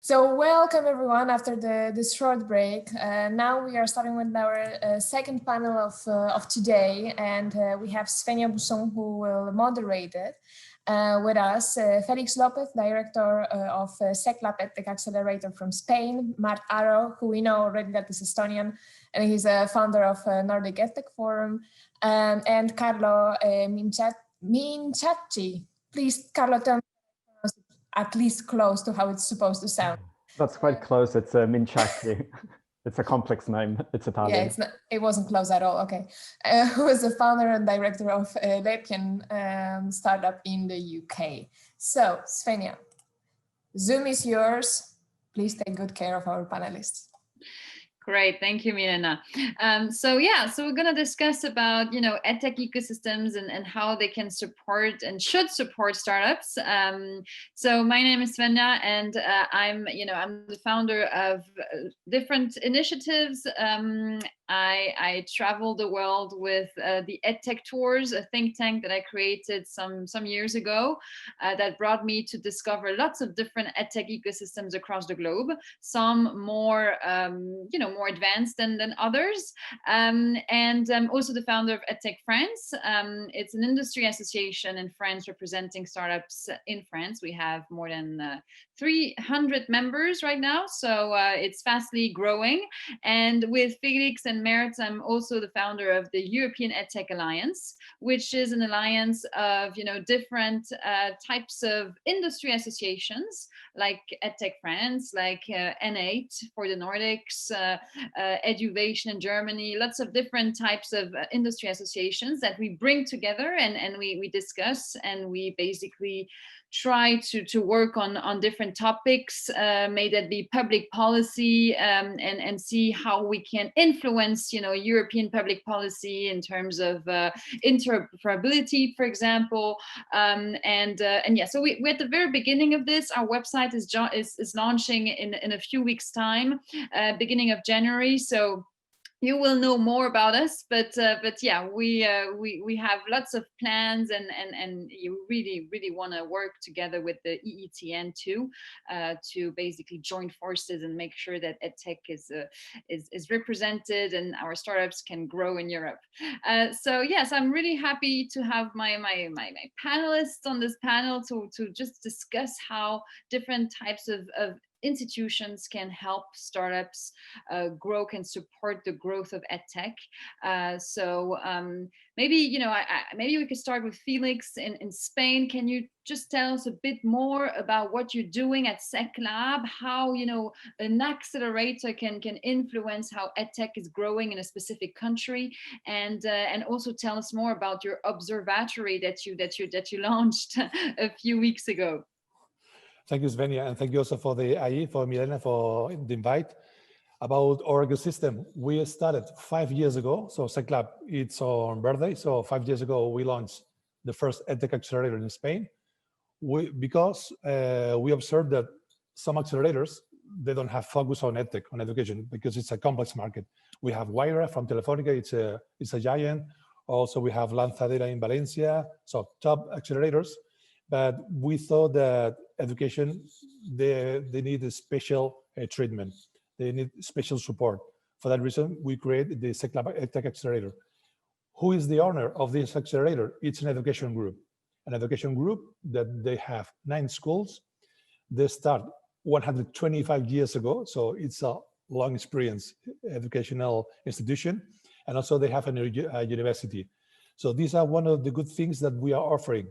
So welcome everyone after this short break. Now we are starting with our second panel of today, and we have Svenia Busson who will moderate it with us. Félix López, director of SecLab EdTech Accelerator from Spain. Märt, who we know already that is Estonian, and he's a founder of Nordic EdTech Forum. And Carlo Minciacchi. Please, Carlo, tell me at least close to how it's supposed to sound. That's quite close. It's a Minciacchi. It's a complex name. It's Italian. Yeah, it wasn't close at all. Okay. Who is the founder and director of Leapian startup in the UK. So, Svenia, Zoom is yours. Please take good care of our panelists. Great, thank you, Milena. So we're going to discuss about, EdTech ecosystems and how they can support and should support startups. So my name is Svenia, and I'm the founder of different initiatives. I travel the world with the EdTech Tours, a think tank that I created some years ago that brought me to discover lots of different EdTech ecosystems across the globe. Some more, more advanced than others. And I'm also the founder of EdTech France. It's an industry association in France representing startups in France. We have more than 300 members right now, so it's fastly growing. And with Félix and Märt, I'm also the founder of the European EdTech Alliance, which is an alliance of different types of industry associations, like EdTech France, like N8 for the Nordics, Eduvation in Germany, lots of different types of industry associations that we bring together and we discuss, and we basically try to work on different topics, may that be public policy, and see how we can influence European public policy in terms of interoperability, for example, and yeah, so we're at the very beginning of this. Our website is launching in a few weeks' time, beginning of January, so you will know more about us, but yeah, we have lots of plans, and you really want to work together with the EETN too, to basically join forces and make sure that EdTech is represented and our startups can grow in Europe. So yes, I'm really happy to have my panelists on this panel to just discuss how different types of institutions can help startups grow, can support the growth of EdTech. So maybe maybe we could start with Félix in Spain. Can you just tell us a bit more about what you're doing at SecLab? How an accelerator can influence how EdTech is growing in a specific country, and also tell us more about your observatory that you launched a few weeks ago. Thank you, Svenia, and thank you also for the IE, for Milena, for the invite. About our ecosystem, we started 5 years ago. So SecLab, it's on birthday. So 5 years ago, we launched the first EdTech accelerator in Spain. Because we observed that some accelerators, they don't have focus on EdTech, on education, because it's a complex market. We have Wayra from Telefónica, it's a giant. Also, we have Lanzadera in Valencia, so top accelerators. But we thought that education, they need a special treatment. They need special support. For that reason, we created the SecLab EdTech Accelerator. Who is the owner of this accelerator? It's an education group. An education group that they have 9 schools. They start 125 years ago, so it's a long experience educational institution. And also they have a university. So these are one of the good things that we are offering.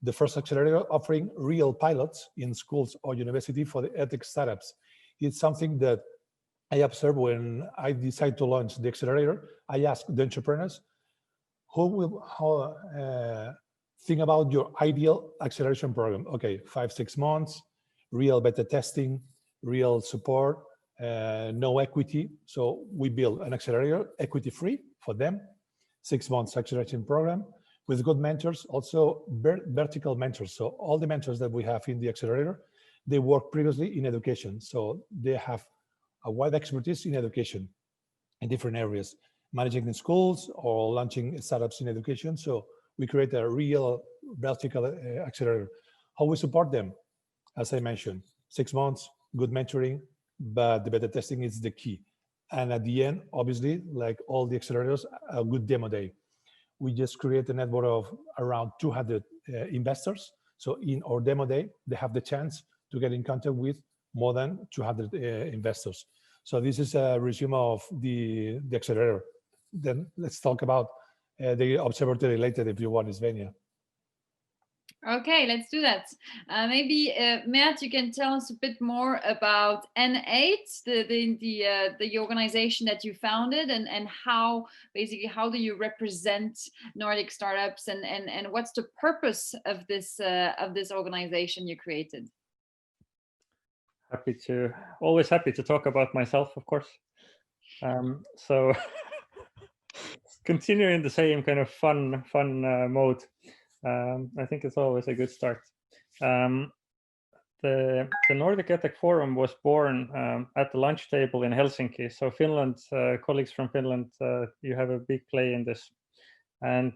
The first accelerator offering real pilots in schools or university for the EdTech startups. It's something that I observed when I decided to launch the accelerator. I asked the entrepreneurs, think about your ideal acceleration program. Okay, 5-6 months, real beta testing, real support, no equity. So we build an accelerator, equity free for them, 6 months acceleration program, with good mentors, also vertical mentors. So all the mentors that we have in the accelerator, they work previously in education. So they have a wide expertise in education in different areas, managing the schools or launching startups in education. So we create a real vertical accelerator. How we support them? As I mentioned, 6 months, good mentoring, but the beta testing is the key. And at the end, obviously, like all the accelerators, a good demo day. We just create a network of around 200 investors. So in our demo day, they have the chance to get in contact with more than 200 investors. So this is a resume of the accelerator. Then let's talk about the observatory later if you want, Svenia. Okay, let's do that. Maybe Märt, you can tell us a bit more about N8, the organization that you founded, and how basically how do you represent Nordic startups, and what's the purpose of this organization you created? Always happy to talk about myself, of course. So continuing the same kind of fun mode. I think it's always a good start. The Nordic EdTech Forum was born at the lunch table in Helsinki. So Finland, colleagues from Finland, you have a big play in this. And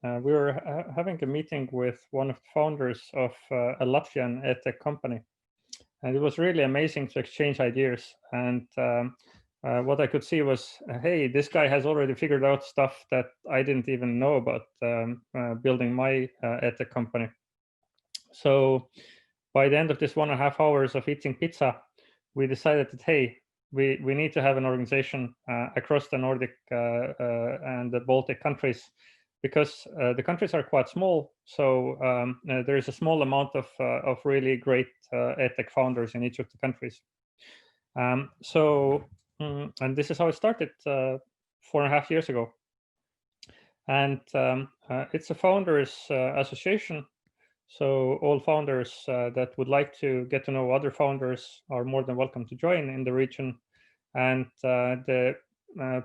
we were having a meeting with one of the founders of a Latvian EdTech company. And it was really amazing to exchange ideas. And what I could see was, hey, this guy has already figured out stuff that I didn't even know about building my EdTech company. So by the end of this 1.5 hours of eating pizza, we decided that, hey, we need to have an organization across the Nordic and the Baltic countries, because the countries are quite small. So there is a small amount of really great EdTech founders in each of the countries. And this is how it started 4.5 years ago. And it's a founders association. So all founders that would like to get to know other founders are more than welcome to join in the region. And the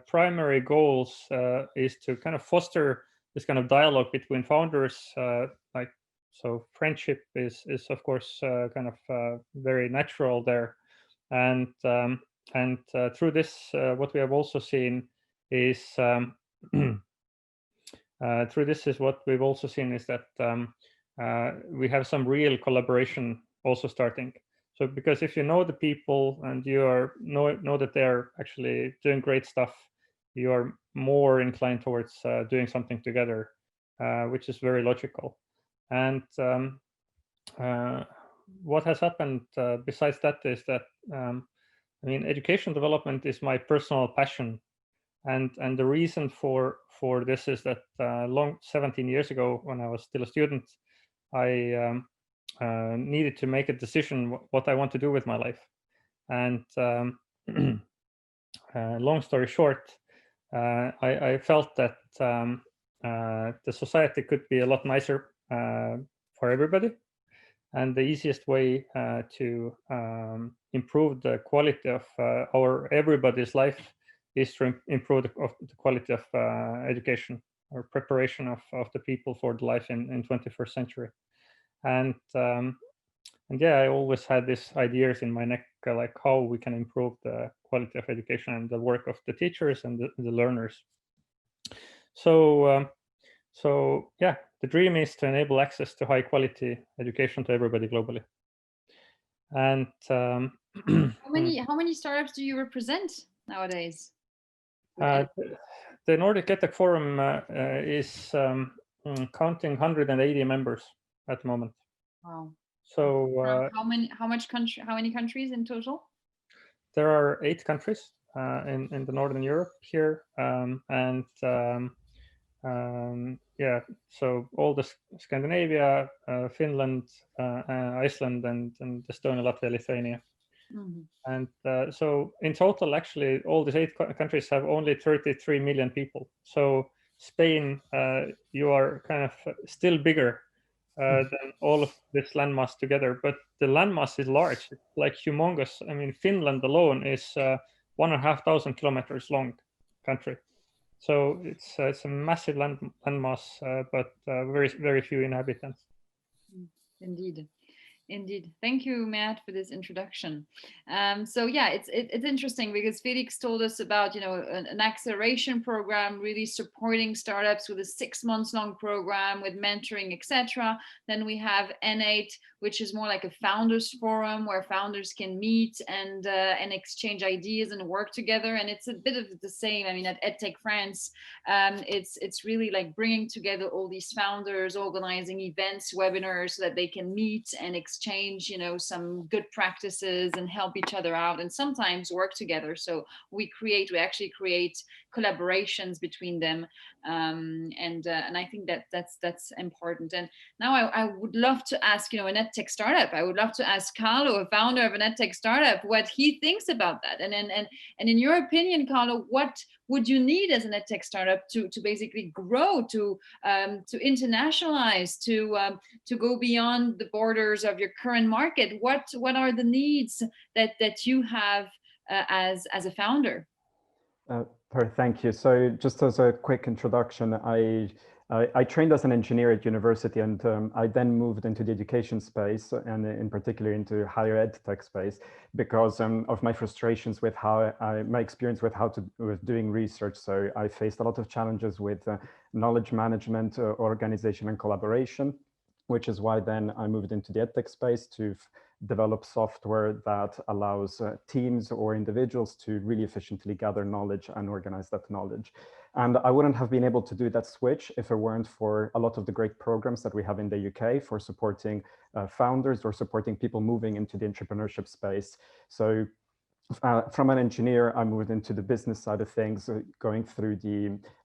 primary goals is to kind of foster this kind of dialogue between founders. So friendship is of course kind of very natural there. And through this, what we have also seen is that we have some real collaboration also starting. So because if you know the people and you know that they're actually doing great stuff, you are more inclined towards doing something together, which is very logical. And what has happened besides that is that I mean, education development is my personal passion, and the reason for this is that 17 years ago, when I was still a student, I needed to make a decision what I want to do with my life. And long story short, I felt that the society could be a lot nicer for everybody. And the easiest way to improve the quality of everybody's life is to improve the quality of education or preparation of the people for the life in 21st century. And yeah, I always had these ideas in my neck, like how we can improve the quality of education and the work of the teachers and the learners. So yeah, the dream is to enable access to high quality education to everybody globally. And how many startups do you represent nowadays? The Nordic EdTech Forum is counting 180 members at the moment. Wow. So how many countries in total? There are 8 countries in the Northern Europe here, yeah, so all the Scandinavia, Finland, Iceland, and Estonia, Latvia, Lithuania. Mm-hmm. And so in total, actually, all these 8 countries have only 33 million people. So Spain, you are kind of still bigger than all of this landmass together, but the landmass is large, it's like humongous. I mean, Finland alone is 1,500 kilometers long country. So it's a massive landmass, but very few inhabitants. Indeed. Indeed. Thank you, Märt, for this introduction. So yeah, it's interesting because Félix told us about, you know, an acceleration program really supporting startups with a 6 months long program with mentoring, etc. Then we have N8, which is more like a founders forum where founders can meet and exchange ideas and work together. And it's a bit of the same. I mean, at EdTech France, it's really like bringing together all these founders, organizing events, webinars, so that they can meet and exchange, you know, some good practices and help each other out, and sometimes work together. So we actually create collaborations between them, and I think that that's important. And now I would love to ask, you know, an EdTech startup. I would love to ask Carlo, a founder of an EdTech startup, what he thinks about that. And in your opinion, Carlo, what would you need as an EdTech startup to basically grow, to internationalize, to go beyond the borders of your current market? What are the needs that you have as a founder? Thank you. So just as a quick introduction, I trained as an engineer at university, and I then moved into the education space, and in particular into higher ed tech space, because of my frustrations with my experience with doing research. So I faced a lot of challenges with knowledge management, organization, and collaboration, which is why then I moved into the EdTech space to develop software that allows teams or individuals to really efficiently gather knowledge and organize that knowledge. And I wouldn't have been able to do that switch if it weren't for a lot of the great programs that we have in the UK for supporting founders or supporting people moving into the entrepreneurship space. So from an engineer, I moved into the business side of things, going through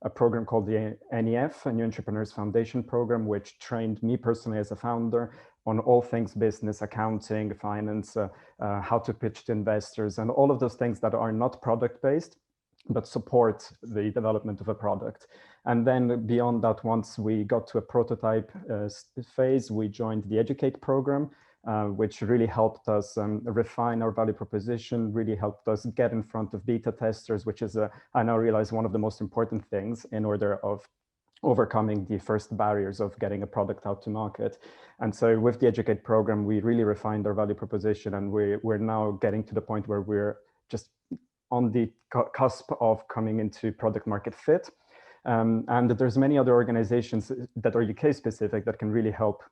a program called the NEF, a New Entrepreneurs Foundation program, which trained me personally as a founder on all things business, accounting, finance, how to pitch to investors, and all of those things that are not product-based, but support the development of a product. And then beyond that, once we got to a prototype phase, we joined the Educate program, which really helped us refine our value proposition, really helped us get in front of beta testers, which is, I now realize, one of the most important things in order of overcoming the first barriers of getting a product out to market. And so with the Educate program, we really refined our value proposition, and we're now getting to the point where we're just on the cusp of coming into product market fit. And there's many other organizations that are UK specific that can really help,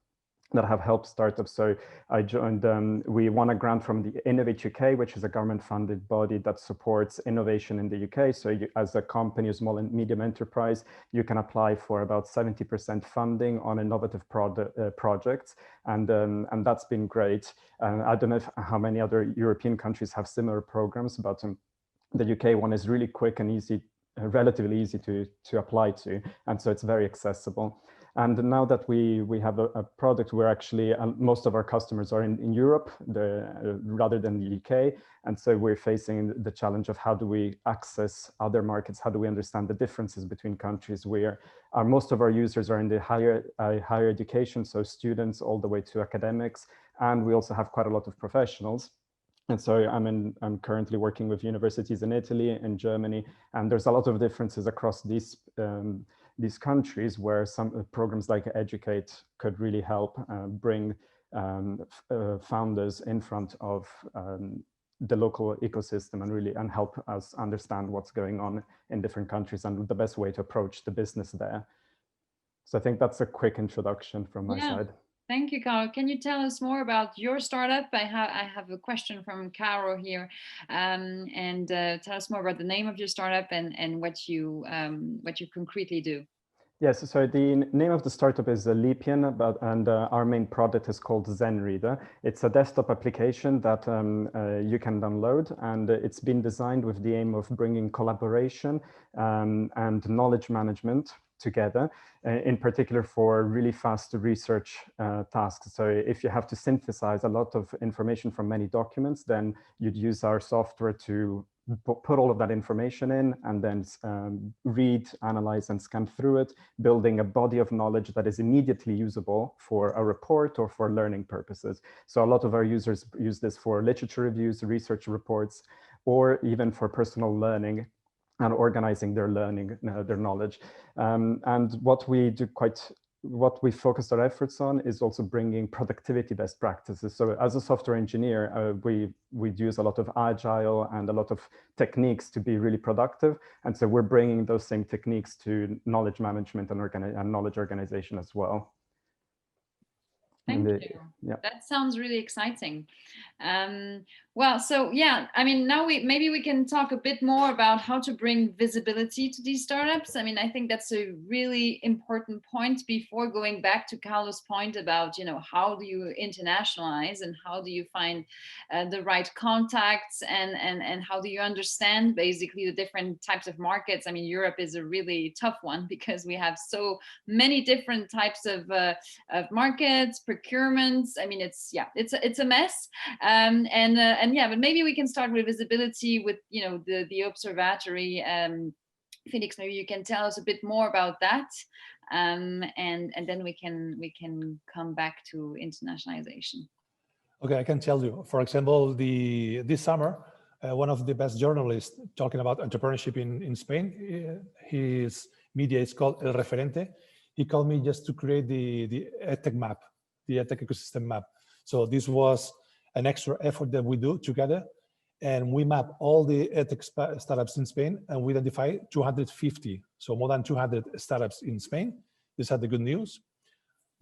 that have helped startups. So I joined, we won a grant from the Innovate UK, which is a government funded body that supports innovation in the UK. So you, as a company, a small and medium enterprise, you can apply for about 70% funding on innovative projects. And that's been great. I don't know how many other European countries have similar programs, but the UK one is really quick and easy, relatively easy to apply to. And so it's very accessible. And now that we have a product where actually most of our customers are in Europe rather than the UK. And so we're facing the challenge of how do we access other markets? How do we understand the differences between countries where most of our users are in the higher education, so students all the way to academics. And we also have quite a lot of professionals. And so I'm currently working with universities in Italy and Germany, and there's a lot of differences across these countries where some programs like Educate could really help bring founders in front of the local ecosystem and help us understand what's going on in different countries and the best way to approach the business there. So I think that's a quick introduction from my side. Thank you, Carlo. Can you tell us more about your startup? I have a question from Carlo here, and tell us more about the name of your startup and what you concretely do. Yes, so the name of the startup is Leapian, and our main product is called Zen Reader. It's a desktop application that you can download, and it's been designed with the aim of bringing collaboration and knowledge management together, in particular for really fast research tasks. So if you have to synthesize a lot of information from many documents, then you'd use our software to put all of that information in and then read, analyze, and scan through it, building a body of knowledge that is immediately usable for a report or for learning purposes. So a lot of our users use this for literature reviews, research reports, or even for personal learning and organizing their learning, their knowledge. And what we do quite what we focused our efforts on is also bringing productivity best practices. So as a software engineer, we use a lot of agile and a lot of techniques to be really productive. And so we're bringing those same techniques to knowledge management and knowledge organization as well. Thank you. Yeah. That sounds really exciting. Well, so yeah, I mean, now maybe we can talk a bit more about how to bring visibility to these startups. I mean, I think that's a really important point before going back to Carlo's point about, you know, how do you internationalize and how do you find the right contacts and how do you understand basically the different types of markets. I mean, Europe is a really tough one because we have so many different types of markets, procurements. I mean, it's a mess. And yeah, but maybe we can start with visibility with, you know, the observatory. Félix, maybe you can tell us a bit more about that, and then we can come back to internationalization. Okay, I can tell you. For example, this summer, one of the best journalists talking about entrepreneurship in Spain, his media is called El Referente. He called me just to create the EdTech map, the EdTech ecosystem map. So this was an extra effort that we do together, and we map all the EdTech startups in Spain, and we identify 250, so more than 200 startups in Spain. These are the good news.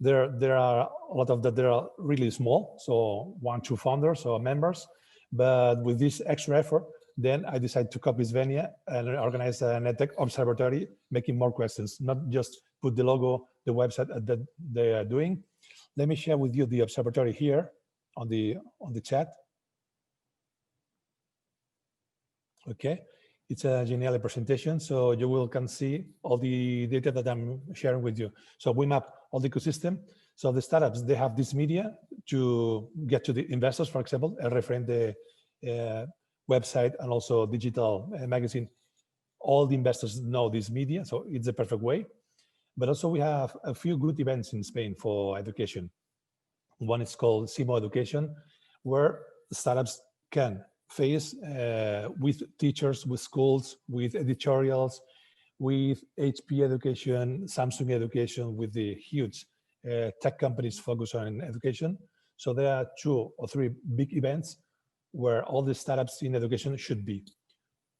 There are a lot of that that are really small, so 1-2 founders or members. But with this extra effort, then I decided to copy Svenia and organize an EdTech observatory, making more questions, not just put the logo, the website that they are doing. Let me share with you the observatory here on the chat. Okay, it's a Geniali presentation, so you can see all the data that I'm sharing with you. So we map all the ecosystem. So the startups, they have this media to get to the investors, for example, El Referente website and also digital magazine. All the investors know this media, so it's a perfect way. But also we have a few good events in Spain for education. One is called SIMO Education, where startups can face with teachers, with schools, with editorials, with HP Education, Samsung Education, with the huge tech companies focused on education. So there are 2 or 3 big events where all the startups in education should be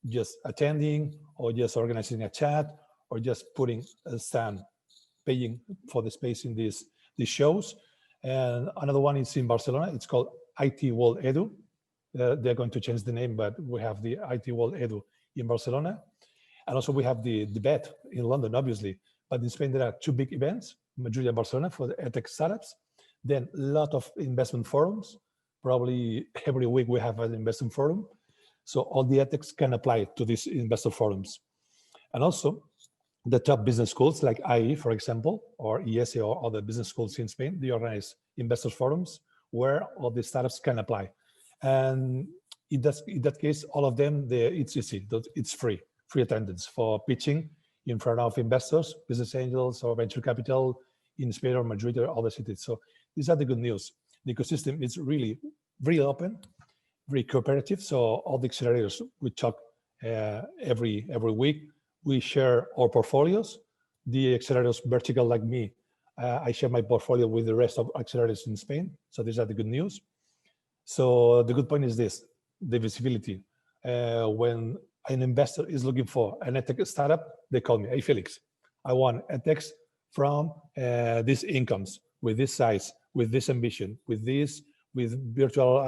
just attending or just organizing a chat or just putting a stand, paying for the space in these shows. And another one is in Barcelona. It's called IT World Edu. They're going to change the name, but we have the IT World Edu in Barcelona. And also we have the BET in London, obviously. But in Spain, there are 2 big events, Madrid and Barcelona for the EdTech startups. Then a lot of investment forums. Probably every week we have an investment forum. So all the EdTechs can apply to these investor forums. And also the top business schools like IE, for example, or ESE or other business schools in Spain, they organize investor forums where all the startups can apply. And in that case, all of them, it's easy, it's free attendance for pitching in front of investors, business angels, or venture capital in Spain or Madrid or other cities. So these are the good news. The ecosystem is really, really open, very cooperative. So all the accelerators, we talk every week. We share our portfolios. The accelerators vertical like me, I share my portfolio with the rest of accelerators in Spain. So these are the good news. So the good point is this, the visibility. When an investor is looking for an EdTech startup, they call me, hey, Félix, I want EdTechs from these incomes, with this size, with this ambition, with virtual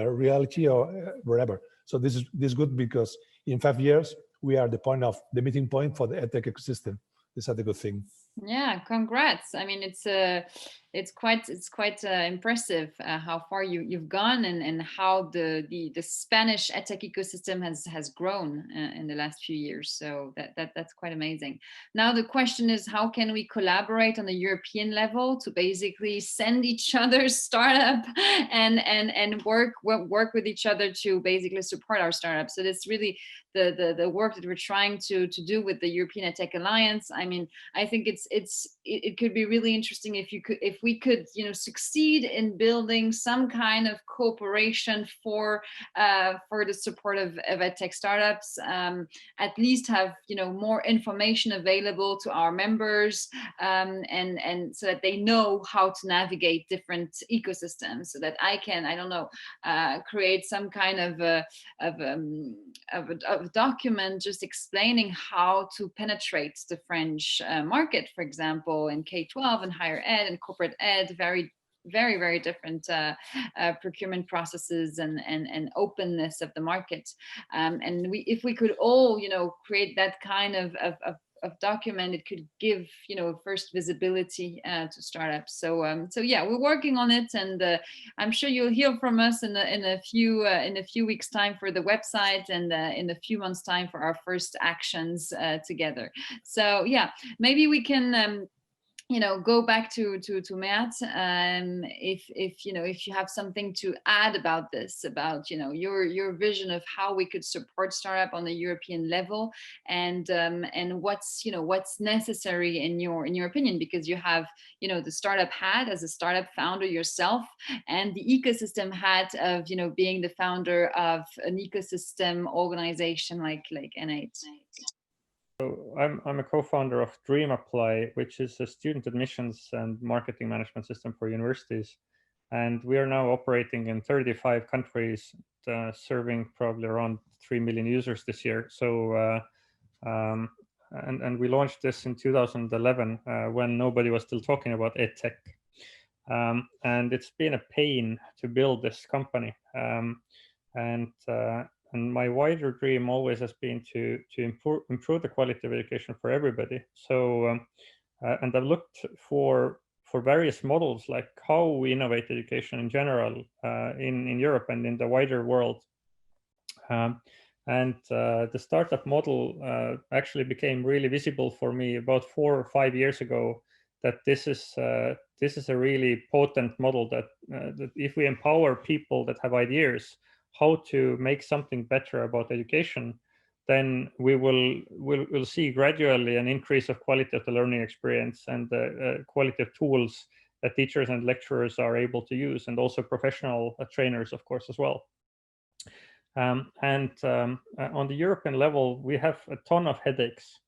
reality or wherever. So this is good because in 5 years, we are the meeting point for the EdTech ecosystem. These are the good thing. Yeah, congrats. I mean, it's quite impressive how far you've gone and how the Spanish EdTech ecosystem has grown in the last few years. So that's quite amazing. Now the question is, how can we collaborate on a European level to basically send each other's startup and work with each other to basically support our startups? So that's really the work that we're trying to do with the European EdTech Alliance. I mean, I think it could be really interesting if if we could, succeed in building some kind of cooperation for the support of EdTech startups, at least have, more information available to our members, and so that they know how to navigate different ecosystems, so that I don't know, create some kind of a document just explaining how to penetrate the French market, for example, in K-12 and higher ed and corporate ed, very different procurement processes and openness of the market. And if we could all, create that kind of document, it could give, first visibility to startups. So yeah, we're working on it, and I'm sure you'll hear from us in a few weeks' time for the website, and in a few months' time for our first actions together. So yeah, maybe we can go back to Märt, if you have something to add about this, about your vision of how we could support startup on the European level, and what's necessary in your opinion, because you have the startup hat as a startup founder yourself, and the ecosystem hat of being the founder of an ecosystem organization like N8. So I'm a co-founder of Dream Apply, which is a student admissions and marketing management system for universities. And we are now operating in 35 countries, serving probably around 3 million users this year. So, and we launched this in 2011 when nobody was still talking about EdTech. And it's been a pain to build this company. And my wider dream always has been to improve the quality of education for everybody. So, and I've looked for various models, like how we innovate education in general in Europe and in the wider world. And the startup model actually became really visible for me about 4 or 5 years ago. That this is a really potent model, that if we empower people that have ideas how to make something better about education, then we'll see gradually an increase of quality of the learning experience and the quality of tools that teachers and lecturers are able to use, and also professional trainers, of course, as well. On the European level, we have a ton of headaches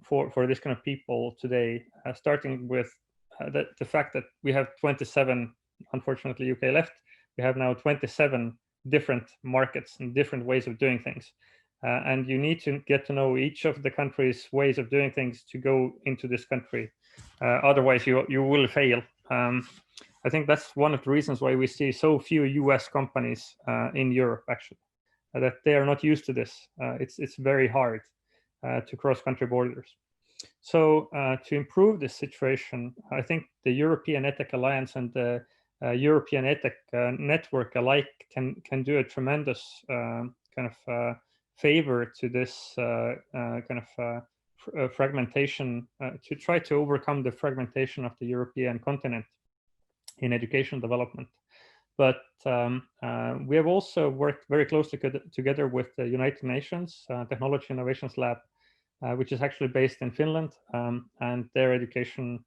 for this kind of people today, starting with the fact that we have 27, unfortunately, UK left. We have now 27 different markets and different ways of doing things. And you need to get to know each of the country's ways of doing things to go into this country. Otherwise, you will fail. I think that's one of the reasons why we see so few US companies in Europe, actually, that they are not used to this. It's very hard to cross country borders. So to improve this situation, I think the European EdTech Alliance and the European EdTech network alike can do a tremendous kind of favor to this fragmentation, to try to overcome the fragmentation of the European continent in education development. But we have also worked very closely together with the United Nations Technology Innovations Lab, which is actually based in Finland, and their education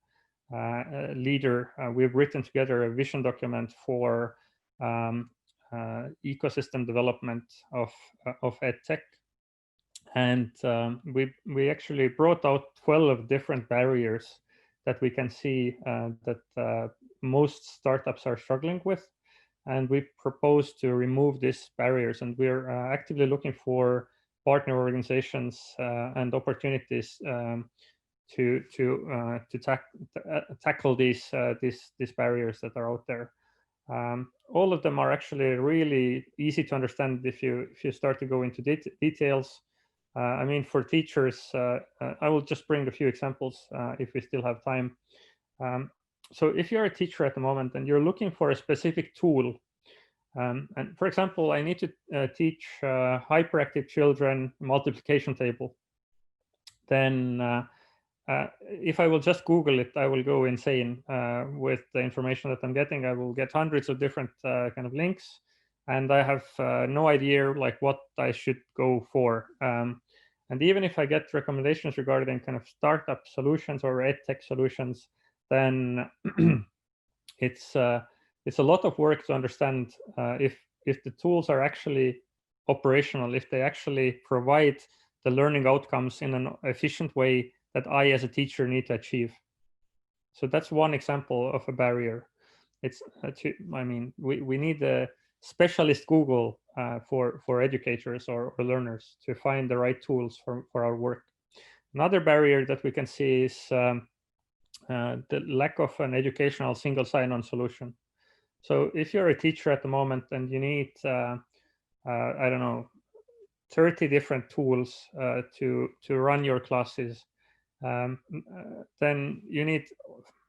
leader. We've written together a vision document for ecosystem development of EdTech, and we actually brought out 12 different barriers that we can see that most startups are struggling with, and we propose to remove these barriers. And we're actively looking for partner organizations and opportunities to tackle these barriers that are out there. All of them are actually really easy to understand if you start to go into details. I mean, for teachers, I will just bring a few examples if we still have time. So if you're a teacher at the moment and you're looking for a specific tool, and for example, I need to teach hyperactive children multiplication table, then if I will just Google it, I will go insane with the information that I'm getting. I will get hundreds of different kind of links, and I have no idea like what I should go for. And even if I get recommendations regarding kind of startup solutions or EdTech solutions, then it's a lot of work to understand if the tools are actually operational, if they actually provide the learning outcomes in an efficient way that I as a teacher need to achieve. So that's one example of a barrier. It's I mean, we need a specialist Google for educators or learners to find the right tools for our work. Another barrier that we can see is the lack of an educational single sign-on solution. So if you're a teacher at the moment and you need, I don't know, 30 different tools to run your classes, then you need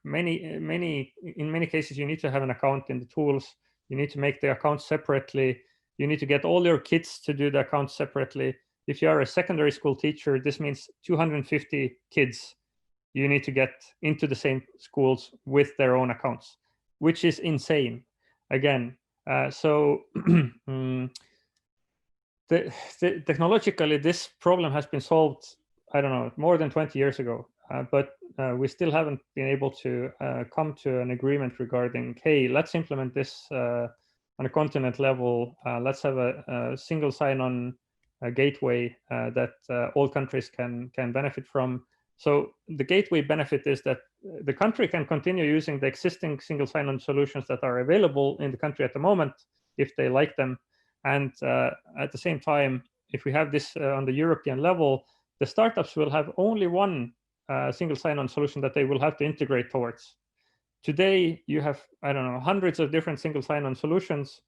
in many cases, you need to have an account in the tools. You need to make the account separately. You need to get all your kids to do the account separately. If you are a secondary school teacher, this means 250 kids you need to get into the same schools with their own accounts, which is insane. Again, so technologically, this problem has been solved, I don't know, more than 20 years ago, but we still haven't been able to come to an agreement regarding, hey, let's implement this on a continent level. Let's have a single sign-on gateway that all countries can benefit from. So the gateway benefit is that the country can continue using the existing single sign-on solutions that are available in the country at the moment, if they like them. And at the same time, if we have this on the European level, the startups will have only one single sign-on solution that they will have to integrate towards. Today, you have, I don't know, hundreds of different single sign-on solutions.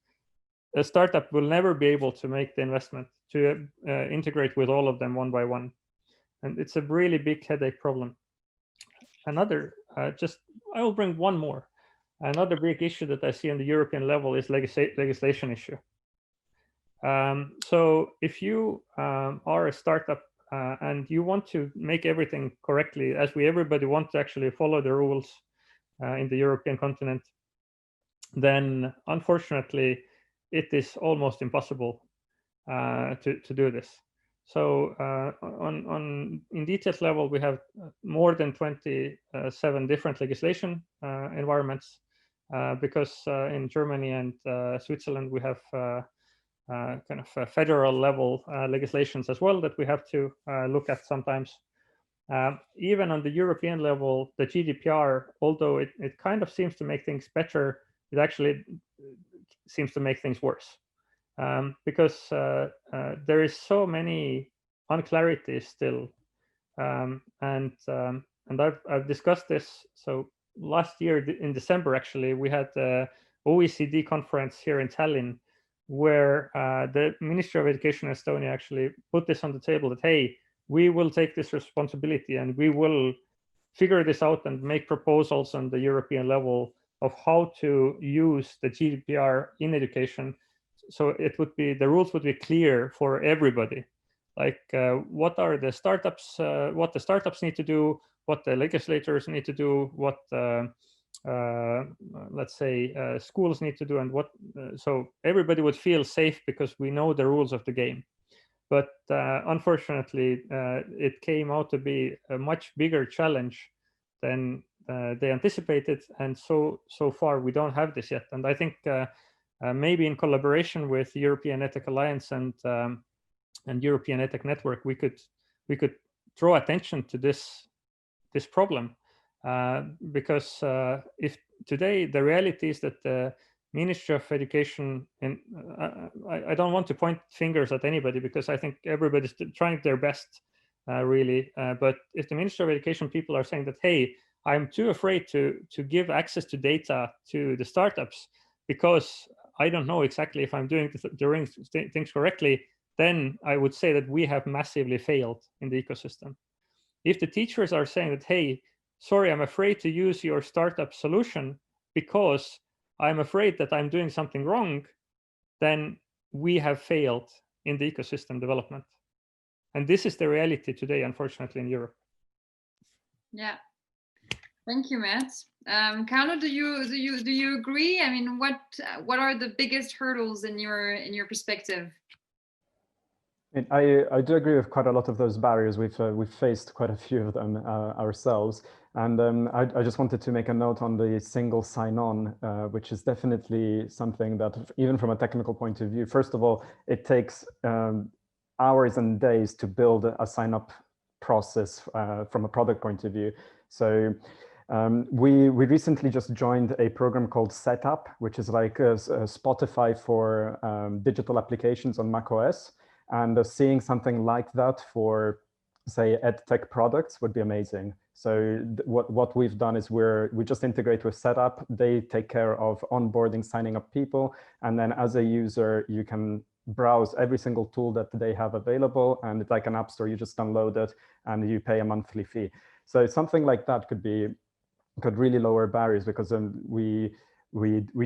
A startup will never be able to make the investment to integrate with all of them one by one. And it's a really big headache problem. Another, I will bring one more. Another big issue that I see on the European level is legislation issue. So if you are a startup and you want to make everything correctly, as everybody want to actually follow the rules in the European continent, then unfortunately, it is almost impossible to do this. So in detailed level, we have more than 27 different legislation environments because in Germany and Switzerland, we have kind of federal level legislations as well that we have to look at sometimes. Even on the European level, the GDPR, although it kind of seems to make things better, it actually seems to make things worse. Because there is so many unclarities still, and I've discussed this. So last year in December, actually, we had the OECD conference here in Tallinn, where the Ministry of Education in Estonia actually put this on the table that, hey, we will take this responsibility and we will figure this out and make proposals on the European level of how to use the GDPR in education. So it would be, the rules would be clear for everybody. Like what are the startups, what the startups need to do, what the legislators need to do, what let's say schools need to do, and what, so everybody would feel safe because we know the rules of the game. But unfortunately, it came out to be a much bigger challenge than they anticipated. And so far, we don't have this yet. And I think maybe in collaboration with European EdTech Alliance and European EdTech Network, we could draw attention to this problem, because if today the reality is that the Ministry of Education, and I don't want to point fingers at anybody because I think everybody's trying their best, really. But if the Ministry of Education people are saying that, hey, I'm too afraid to give access to data to the startups because I don't know exactly if I'm doing things correctly, then I would say that we have massively failed in the ecosystem. If the teachers are saying that, hey, sorry, I'm afraid to use your startup solution because I'm afraid that I'm doing something wrong, then we have failed in the ecosystem development. And this is the reality today, unfortunately, in Europe. Yeah. Thank you, Märt. Carlo, do you agree? I mean, what are the biggest hurdles in your perspective? I do agree with quite a lot of those barriers. We've faced quite a few of them ourselves. And I just wanted to make a note on the single sign-on, which is definitely something that, even from a technical point of view, first of all, it takes hours and days to build a sign-up process from a product point of view. So we recently just joined a program called Setup, which is like a Spotify for digital applications on macOS. And seeing something like that for, say, EdTech products would be amazing. So what we've done is we just integrate with Setup. They take care of onboarding, signing up people. And then as a user, you can browse every single tool that they have available. And it's like an app store, you just download it and you pay a monthly fee. So something like that could really lower barriers, because we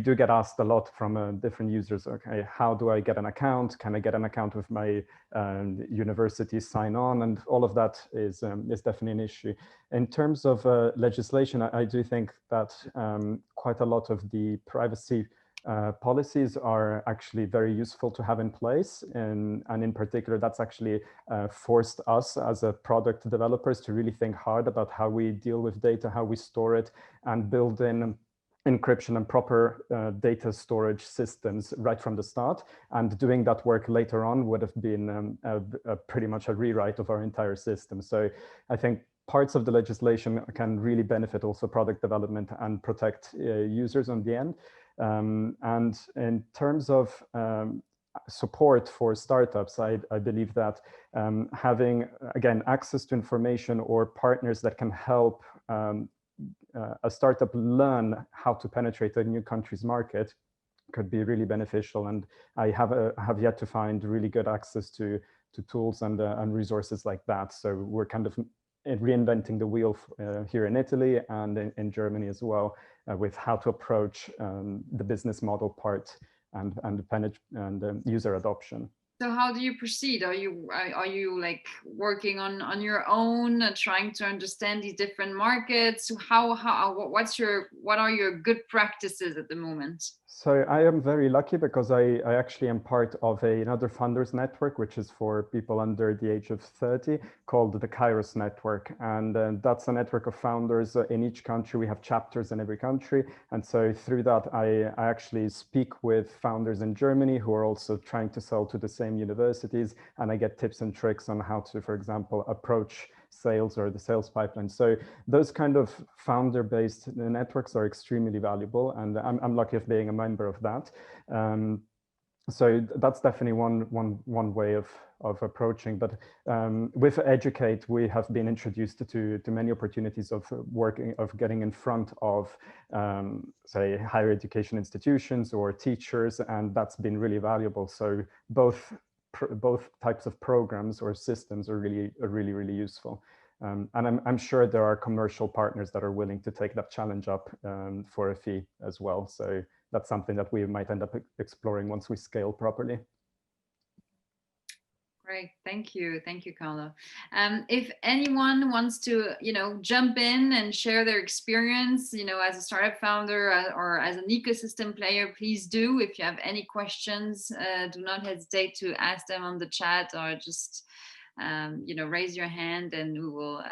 do get asked a lot from different users. Okay, how do I get an account? Can I get an account with my university sign on? And all of that is definitely an issue. In terms of legislation, I do think that quite a lot of the privacy policies are actually very useful to have in place. And in particular, that's actually forced us as a product developers to really think hard about how we deal with data, how we store it, and build in encryption and proper data storage systems right from the start. And doing that work later on would have been pretty much a rewrite of our entire system. So I think parts of the legislation can really benefit also product development and protect users on the end. And in terms of support for startups, I believe that having, again, access to information or partners that can help a startup learn how to penetrate a new country's market could be really beneficial. And I have yet to find really good access to tools and resources like that. So we're kind of reinventing the wheel here in Italy and in Germany as well, with how to approach the business model part and user adoption. So how do you proceed? Are you like working on your own, trying to understand these different markets? What are your good practices at the moment? So I am very lucky because I actually am part of another founders network, which is for people under the age of 30, called the Kairos Network. And that's a network of founders in each country. We have chapters in every country. And so through that, I actually speak with founders in Germany who are also trying to sell to the same universities. And I get tips and tricks on how to, for example, approach sales or the sales pipeline. So those kind of founder-based networks are extremely valuable, and I'm lucky of being a member of that. So that's definitely one way of approaching. But with Educate, we have been introduced to many opportunities of getting in front of, say, higher education institutions or teachers, and that's been really valuable. So both types of programs or systems are really useful. And I'm sure there are commercial partners that are willing to take that challenge up for a fee as well. So that's something that we might end up exploring once we scale properly. Great, thank you, Carlo. If anyone wants to, jump in and share their experience, as a startup founder or as an ecosystem player, please do. If you have any questions, do not hesitate to ask them on the chat, or just raise your hand and we will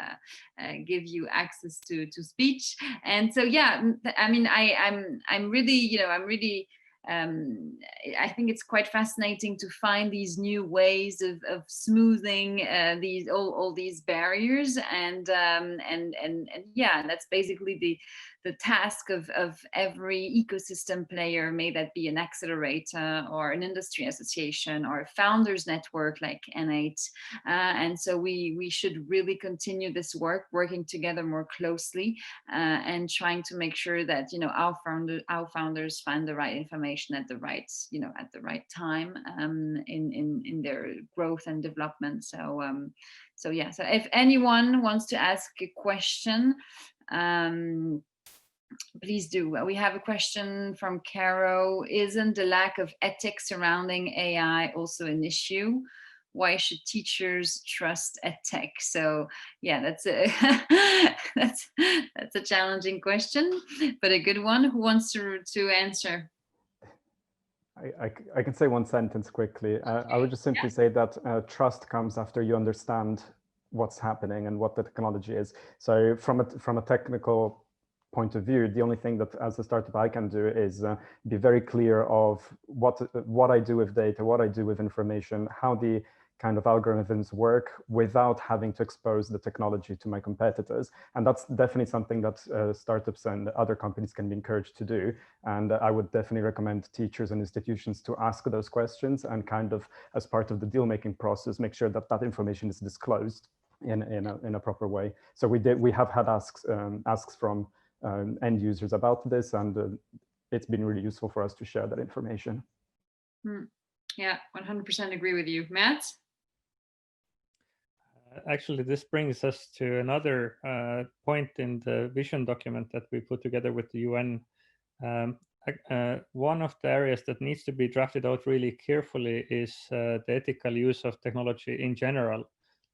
give you access to speech. And so, yeah, I mean, I'm really I think it's quite fascinating to find these new ways of smoothing all these barriers, and yeah, that's basically the task of every ecosystem player, may that be an accelerator or an industry association or a founders network like N8. And so we should really continue this work, working together more closely, and trying to make sure that our founders find the right information at the right time in their growth and development. So yeah, so if anyone wants to ask a question, please do. We have a question from Caro. Isn't the lack of ethics surrounding AI also an issue? Why should teachers trust EdTech? So yeah, that's a challenging question, but a good one. Who wants to answer? I can say one sentence quickly. I would just simply say that trust comes after you understand what's happening and what the technology is. So from a technical point of view, the only thing that as a startup I can do is be very clear of what I do with data, what I do with information, how the kind of algorithms work without having to expose the technology to my competitors. And that's definitely something that startups and other companies can be encouraged to do. And I would definitely recommend teachers and institutions to ask those questions and kind of, as part of the deal-making process, make sure that that information is disclosed in a proper way. So we have had asks from end users about this, and it's been really useful for us to share that information. Yeah, 100% agree with you. Märt? Actually, this brings us to another point in the vision document that we put together with the UN. One of the areas that needs to be drafted out really carefully is the ethical use of technology in general.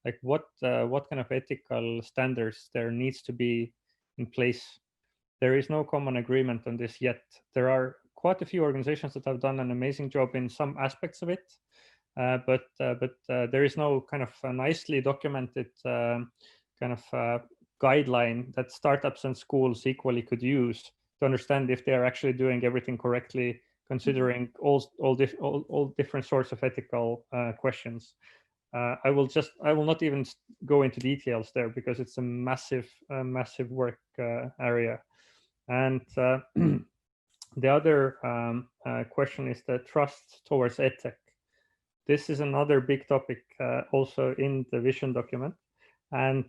Like what kind of ethical standards there needs to be in place. There is no common agreement on this yet. There are quite a few organizations that have done an amazing job in some aspects of it. But there is no kind of nicely documented kind of guideline that startups and schools equally could use to understand if they are actually doing everything correctly, considering all different sorts of ethical questions. I will not even go into details there because it's a massive work area. And the other question is the trust towards EdTech. This is another big topic also in the vision document. And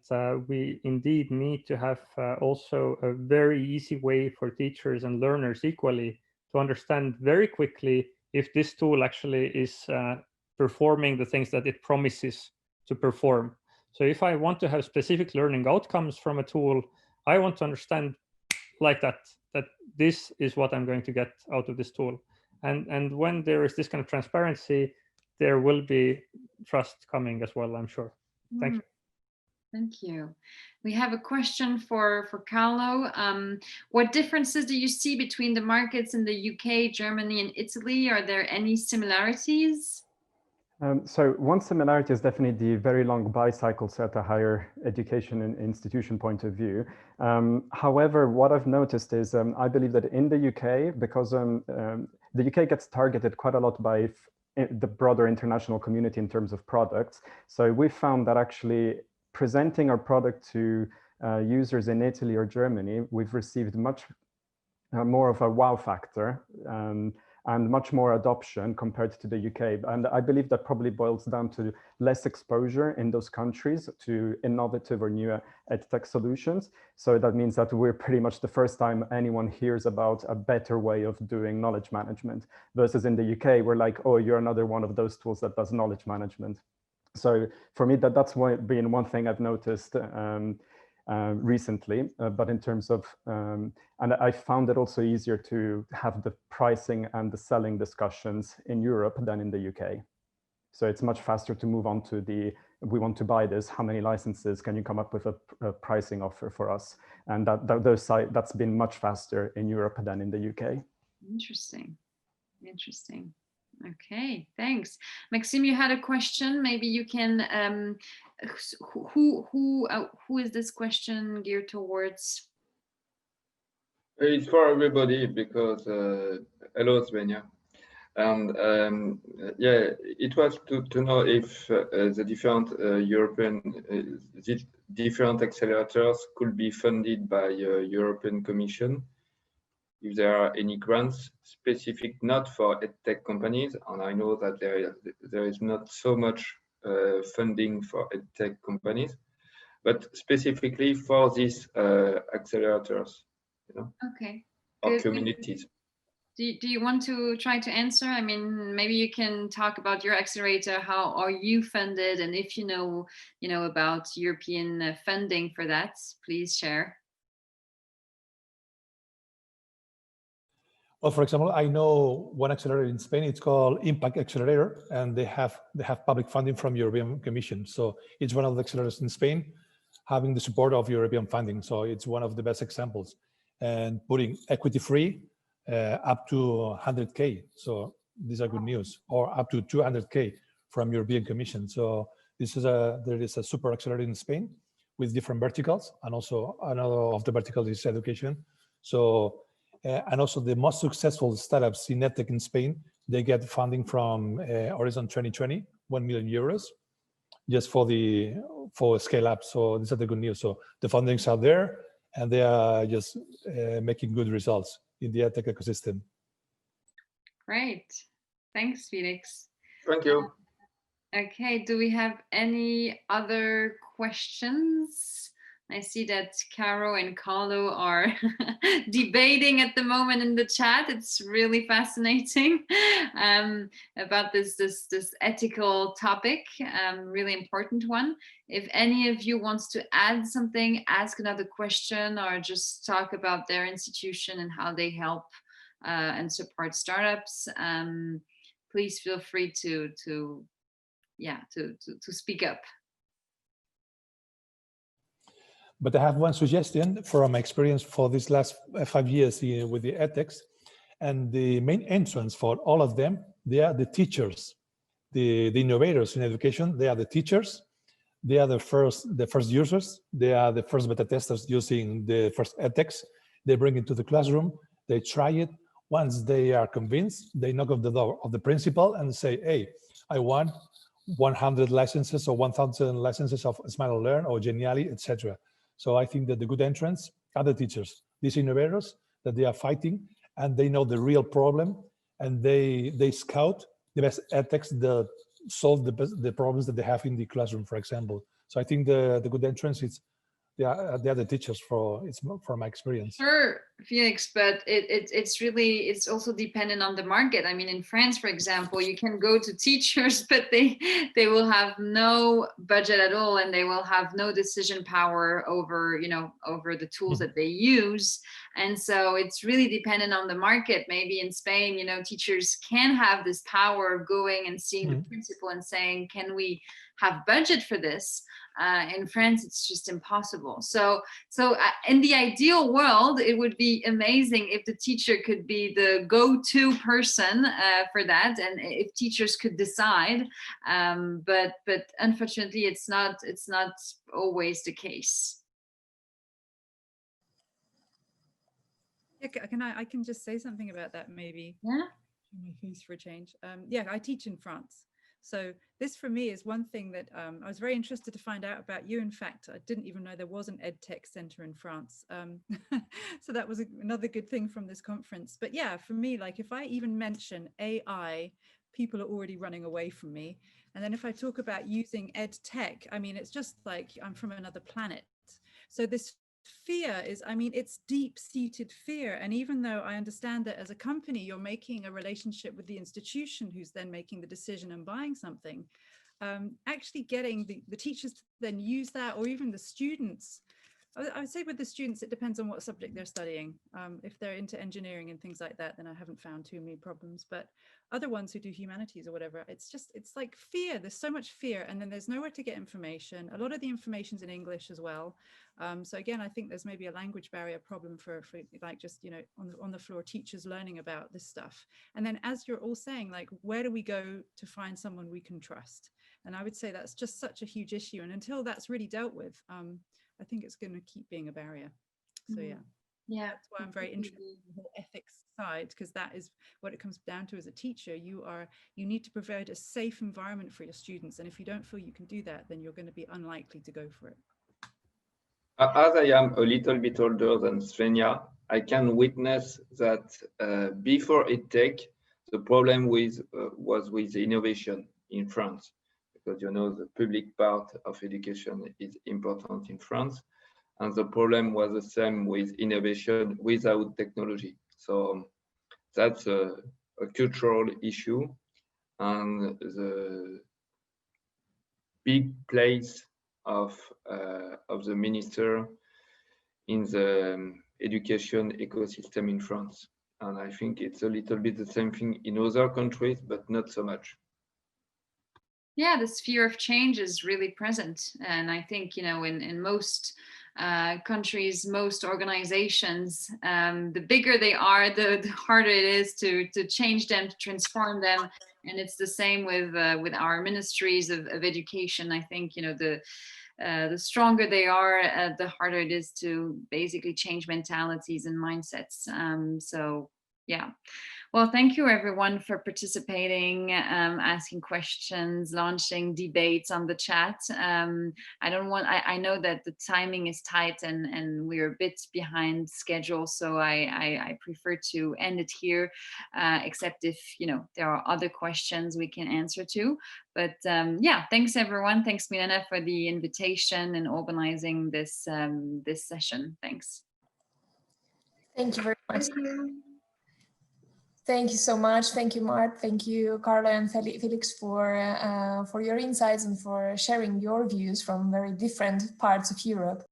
we indeed need to have also a very easy way for teachers and learners equally to understand very quickly if this tool actually is performing the things that it promises to perform. So if I want to have specific learning outcomes from a tool, I want to understand like that this is what I'm going to get out of this tool. And when there is this kind of transparency, there will be trust coming as well, I'm sure. Thank you. Thank you. We have a question for Carlo. What differences do you see between the markets in the UK, Germany, and Italy? Are there any similarities? So one similarity is definitely the very long buy cycles at a higher education and institution point of view. However, what I've noticed is I believe that in the UK, because the UK gets targeted quite a lot by the broader international community in terms of products. So we found that actually presenting our product to users in Italy or Germany, we've received much more of a wow factor and much more adoption compared to the UK. And I believe that probably boils down to less exposure in those countries to innovative or new EdTech solutions. So that means that we're pretty much the first time anyone hears about a better way of doing knowledge management, versus in the UK, we're like, oh, you're another one of those tools that does knowledge management. So for me, that's been one thing I've noticed recently, but in terms of, and I found it also easier to have the pricing and the selling discussions in Europe than in the UK. So it's much faster to move on to we want to buy this, how many licenses, can you come up with a pricing offer for us? And that's been much faster in Europe than in the UK. Interesting. Okay, thanks. Maxime, you had a question. Maybe you can, who is this question geared towards? It's for everybody because, hello, Svenia. And yeah, it was to know if the different different accelerators could be funded by European Commission, if there are any grants specific not for EdTech companies. And I know that there is not so much funding for EdTech companies, but specifically for these accelerators, you know, okay, or good. Communities. Do you want to try to answer? I mean, maybe you can talk about your accelerator. How are you funded? And if you know about European funding for that, please share. Well, for example, I know one accelerator in Spain. It's called Impact Accelerator, and they have public funding from European Commission. So it's one of the accelerators in Spain having the support of European funding. So it's one of the best examples, and putting equity free up to 100K. So these are good news, or up to 200K from European Commission. So There is a super accelerator in Spain with different verticals, and also another of the verticals is education. So, and also the most successful startups in EdTech in Spain, they get funding from Horizon 2020, 1 million euros, just for scale up. So these are the good news. So the fundings are there, and they are just making good results in the EdTech ecosystem. Great. Thanks, Felix. Thank you. Okay, do we have any other questions? I see that Caro and Carlo are debating at the moment in the chat. It's really fascinating about this ethical topic, really important one. If any of you wants to add something, ask another question, or just talk about their institution and how they help and support startups, please feel free to speak up. But I have one suggestion from my experience for these last 5 years with the EdTechs, and the main entrance for all of them, they are the teachers, the innovators in education. They are the teachers. They are the first users. They are the first beta testers using the first EdTechs. They bring it to the classroom. They try it. Once they are convinced, they knock on the door of the principal and say, "Hey, I want 100 licenses or 1,000 licenses of Smile Learn or Geniali, etc." So I think that the good entrants are the teachers, these innovators that they are fighting, and they know the real problem, and they scout the best EdTechs that solve the problems that they have in the classroom, for example. So I think the good entrance is they are the teachers from my experience. Sure, Felix, but it's also dependent on the market. I mean, in France, for example, you can go to teachers, but they will have no budget at all, and they will have no decision power over the tools that they use. And so it's really dependent on the market. Maybe in Spain, teachers can have this power of going and seeing the principal and saying, "Can we have budget for this?" In France, it's just impossible. So in the ideal world, it would be amazing if the teacher could be the go-to person for that, and if teachers could decide. But unfortunately, it's not always the case. Yeah, I can just say something about that, maybe. Yeah. My face for a change. Yeah, I teach in France. So this for me is one thing that I was very interested to find out about you. In fact, I didn't even know there was an EdTech center in France. So that was another good thing from this conference. But yeah, for me, like if I even mention AI, people are already running away from me. And then if I talk about using EdTech, I mean, it's just like I'm from another planet. So this fear is, I mean, it's deep-seated fear. And even though I understand that as a company, you're making a relationship with the institution who's then making the decision and buying something, actually getting the teachers to then use that, or even the students. I would say with the students, it depends on what subject they're studying. If they're into engineering and things like that, then I haven't found too many problems. But other ones who do humanities or whatever, it's like fear. There's so much fear, and then there's nowhere to get information. A lot of the information's in English as well. So again, I think there's maybe a language barrier problem for like just, on the floor teachers learning about this stuff. And then as you're all saying, like, where do we go to find someone we can trust? And I would say that's just such a huge issue. And until that's really dealt with, I think it's going to keep being a barrier. So yeah, that's why I'm very interested in the whole ethics side, because that is what it comes down to as a teacher. You need to provide a safe environment for your students, and if you don't feel you can do that, then you're going to be unlikely to go for it. As I am a little bit older than Svenia, I can witness that before EdTech, the problem was with innovation in France, because the public part of education is important in France, and the problem was the same with innovation without technology. So that's a cultural issue, and the big place of the minister in the education ecosystem in France. And I think it's a little bit the same thing in other countries, but not so much. Yeah, this fear of change is really present. And I think, in most countries, most organizations, the bigger they are, the harder it is to change them, to transform them. And it's the same with our ministries of education. I think, you know, the stronger they are, the harder it is to basically change mentalities and mindsets. So yeah. Well, thank you everyone for participating, asking questions, launching debates on the chat. I know that the timing is tight and we're a bit behind schedule, so I prefer to end it here, except if, you know, there are other questions we can answer to. But yeah, thanks everyone. Thanks Milena for the invitation and organizing this this session. Thanks. Thank you very much. Thank you so much. Thank you, Märt. Thank you, Carlo and Félix, for your insights and for sharing your views from very different parts of Europe.